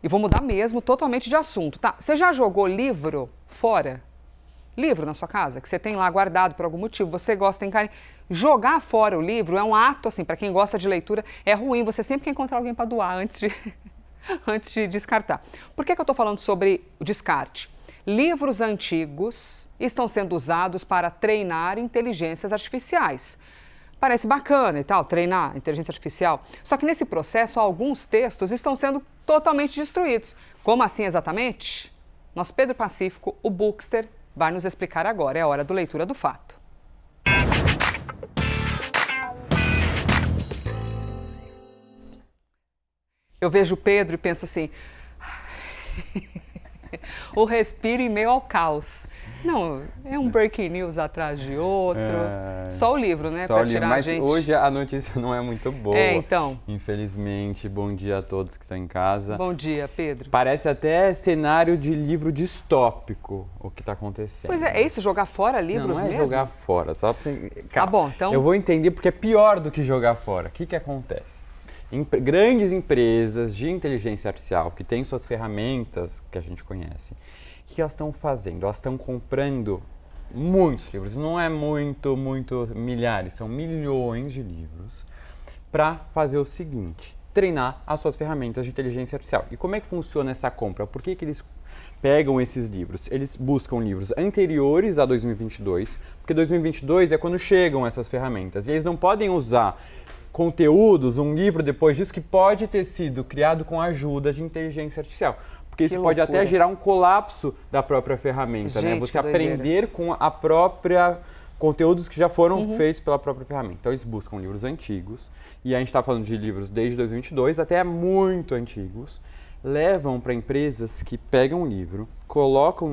E vou mudar mesmo totalmente de assunto, tá? Você já jogou livro fora? Livro na sua casa, que você tem lá guardado por algum motivo, você gosta, tem carinho. Jogar fora o livro é um ato, assim, para quem gosta de leitura, é ruim. Você sempre quer encontrar alguém para doar antes de, antes de descartar. Por que eu estou falando sobre o descarte? Livros antigos estão sendo usados para treinar inteligências artificiais. Parece bacana e tal, treinar inteligência artificial. Só que nesse processo, alguns textos estão sendo totalmente destruídos. Como assim exatamente? Nosso Pedro Pacífico, o Bookster, vai nos explicar agora. É a hora do Leitura do Fato. Eu vejo o Pedro e penso assim... o respiro em meio ao caos. Não, é um breaking news atrás de outro. Só o livro, né, para tirar a gente. Mas hoje a notícia não é muito boa. Então. Infelizmente. Bom dia a todos que estão em casa. Bom dia, Pedro. Parece até cenário de livro distópico o que está acontecendo. Pois é isso, jogar fora livros mesmo? Não é jogar fora, só para você... Tá bom, então... Eu vou entender porque é pior do que jogar fora. O que acontece? Grandes empresas de inteligência artificial que têm suas ferramentas que a gente conhece, o que elas estão fazendo? Elas estão comprando muitos livros, não é muito milhares, são milhões de livros para fazer o seguinte, treinar as suas ferramentas de inteligência artificial. E como é que funciona essa compra? Por que eles pegam esses livros? Eles buscam livros anteriores a 2022, porque 2022 é quando chegam essas ferramentas e eles não podem usar conteúdos, um livro depois disso que pode ter sido criado com a ajuda de inteligência artificial. Porque isso pode até gerar um colapso da própria ferramenta, né? Você aprender com a própria conteúdos que já foram feitos pela própria ferramenta. Então eles buscam livros antigos, e a gente está falando de livros desde 2022 até muito antigos, levam para empresas que pegam um livro, colocam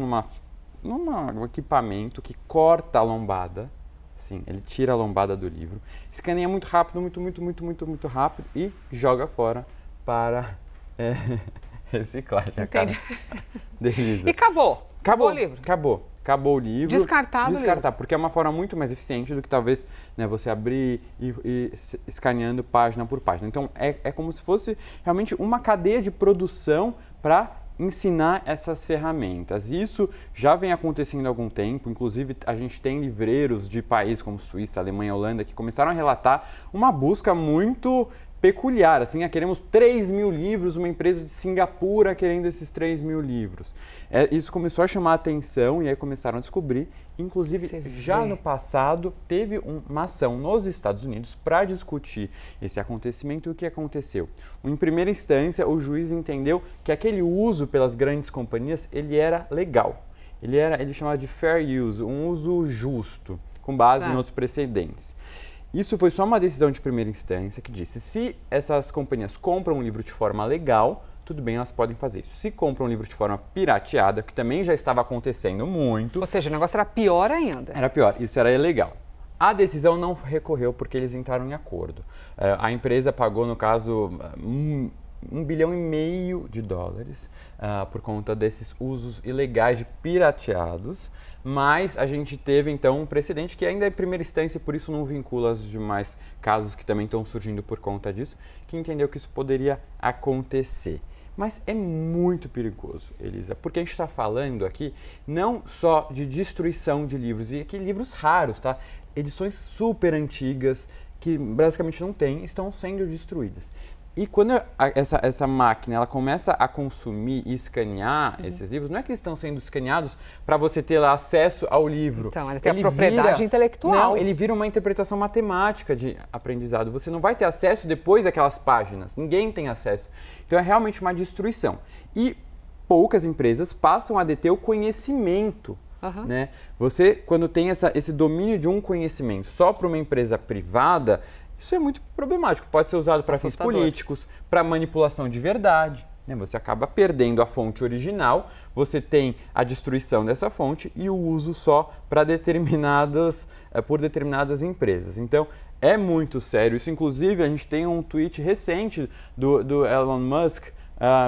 num equipamento que corta a lombada. Sim, ele tira a lombada do livro, escaneia muito rápido, muito rápido e joga fora para reciclagem. Entendi. Delícia. E acabou. Acabou o livro. Acabou o livro. Descartar, porque é uma forma muito mais eficiente do que talvez, né, você abrir e escaneando página por página. Então é como se fosse realmente uma cadeia de produção para ensinar essas ferramentas. Isso já vem acontecendo há algum tempo, inclusive a gente tem livreiros de países como Suíça, Alemanha, Holanda, que começaram a relatar uma busca muito peculiar, assim, queremos 3.000 livros, uma empresa de Singapura querendo esses 3.000 livros. Isso começou a chamar a atenção e aí começaram a descobrir, inclusive já no passado teve uma ação nos Estados Unidos para discutir esse acontecimento. E o que aconteceu? Em primeira instância, o juiz entendeu que aquele uso pelas grandes companhias, ele era legal. Ele chamava de fair use, um uso justo, com base em outros precedentes. Isso foi só uma decisão de primeira instância que disse, se essas companhias compram um livro de forma legal, tudo bem, elas podem fazer isso. Se compram um livro de forma pirateada, que também já estava acontecendo muito... Ou seja, o negócio era pior ainda. Era pior, isso era ilegal. A decisão não recorreu porque eles entraram em acordo. A empresa pagou, no caso, $1,5 bilhão por conta desses usos ilegais de pirateados, mas a gente teve então um precedente que ainda é em primeira instância, por isso não vincula os demais casos que também estão surgindo por conta disso, que entendeu que isso poderia acontecer. Mas é muito perigoso, Elisa, porque a gente está falando aqui não só de destruição de livros, e aqui livros raros, tá? Edições super antigas, que basicamente não tem, estão sendo destruídas. E quando essa máquina ela começa a consumir e escanear esses livros, não é que eles estão sendo escaneados para você ter lá acesso ao livro. Então, ele tem a propriedade intelectual. Não, ele vira uma interpretação matemática de aprendizado. Você não vai ter acesso depois daquelas páginas. Ninguém tem acesso. Então, é realmente uma destruição. E poucas empresas passam a deter o conhecimento. Né? Você, quando tem esse domínio de um conhecimento só para uma empresa privada, isso é muito problemático. Pode ser usado para fins políticos, para manipulação de verdade. Né? Você acaba perdendo a fonte original, você tem a destruição dessa fonte e o uso só para por determinadas empresas. Então, é muito sério. Isso, inclusive, a gente tem um tweet recente do Elon Musk,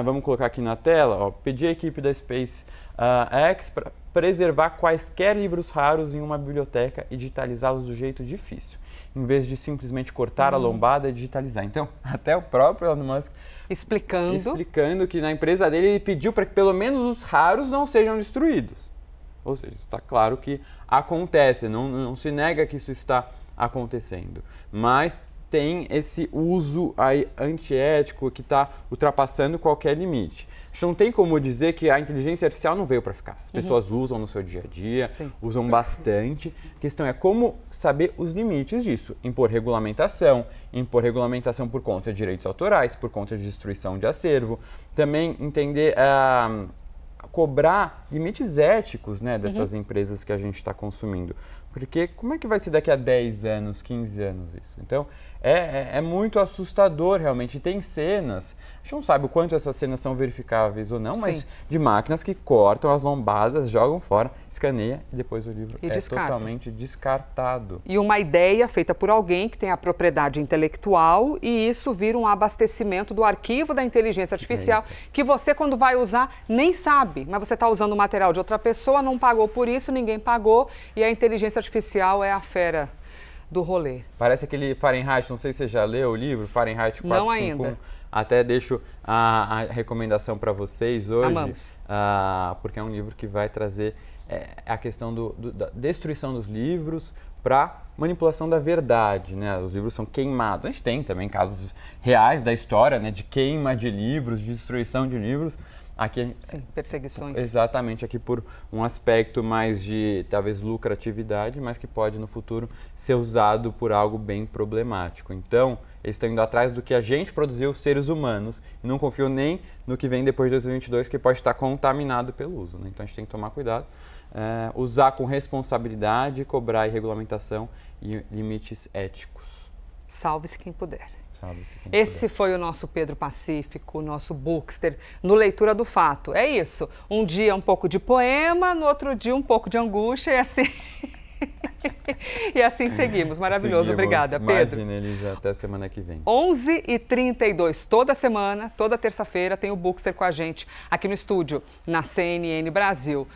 vamos colocar aqui na tela, pedir à equipe da SpaceX para preservar quaisquer livros raros em uma biblioteca e digitalizá-los do jeito difícil. em vez de simplesmente cortar a lombada e digitalizar. Então, até o próprio Elon Musk explicando que na empresa dele ele pediu para que pelo menos os raros não sejam destruídos. Ou seja, está claro que acontece, não se nega que isso está acontecendo, mas tem esse uso aí antiético que está ultrapassando qualquer limite. A gente não tem como dizer que a inteligência artificial não veio para ficar. As pessoas usam no seu dia a dia, usam bastante. A questão é como saber os limites disso. Impor regulamentação por conta de direitos autorais, por conta de destruição de acervo. Também entender cobrar limites éticos, né, dessas empresas que a gente está consumindo. Porque como é que vai ser daqui a 10 anos, 15 anos isso? Então, é muito assustador realmente. E tem cenas, a gente não sabe o quanto essas cenas são verificáveis ou não, mas de máquinas que cortam as lombadas, jogam fora, escaneia e depois o livro totalmente descartado. E uma ideia feita por alguém que tem a propriedade intelectual e isso vira um abastecimento do arquivo da inteligência artificial que você, quando vai usar, nem sabe. Mas você está usando o material de outra pessoa, não pagou por isso, ninguém pagou e a inteligência artificial é a fera do rolê. Parece aquele Fahrenheit, não sei se você já leu o livro, Fahrenheit 451. Não ainda. Até deixo a recomendação para vocês hoje. Amamos. Porque é um livro que vai trazer a questão da destruição dos livros para manipulação da verdade, né? Os livros são queimados. A gente tem também casos reais da história, né? De queima de livros, de destruição de livros. Aqui, perseguições. Exatamente, aqui por um aspecto mais de, talvez, lucratividade, mas que pode, no futuro, ser usado por algo bem problemático. Então, eles estão indo atrás do que a gente produziu, seres humanos, e não confiam nem no que vem depois de 2022, que pode estar contaminado pelo uso, né? Então, a gente tem que tomar cuidado, usar com responsabilidade, cobrar regulamentação e limites éticos. Salve-se quem puder. Esse foi o nosso Pedro Pacífico, o nosso Bookster, no Leitura do Fato. É isso, um dia um pouco de poema, no outro dia um pouco de angústia e assim... e assim seguimos. Maravilhoso, obrigada, Pedro. Imagina, Elisa, até semana que vem. 11h32, toda semana, toda terça-feira tem o Bookster com a gente aqui no estúdio, na CNN Brasil.